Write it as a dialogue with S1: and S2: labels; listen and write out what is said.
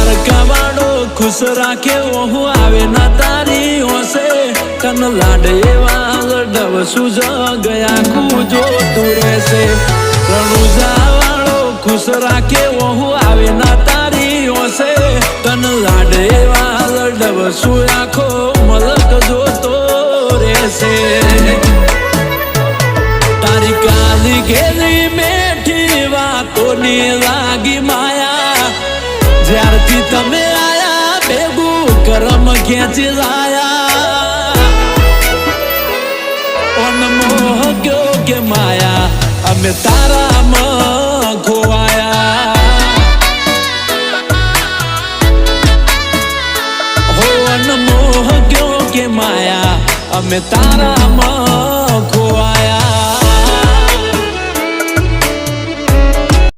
S1: દ્વારકાવાળો ખુશ રાખે ઓહુ આવે ના તારી હોશે તન લાડ એવા લડવ સુજ ગયા કુજો તું રહેશે રણુજાવાળો ખુશ રાખે ઓહુ આવે ના તારી હોશે તન લાડ એવા લડવ સુ આખો મલક જોતો રહેશે તારી કાલી ઘેરી મેઠી વાતોની લાગી માયા જ્યારથી તમે આયા ભેગું કરમ ખેંચી લાયા અનમોહ ગયો કે માયા અમે તારા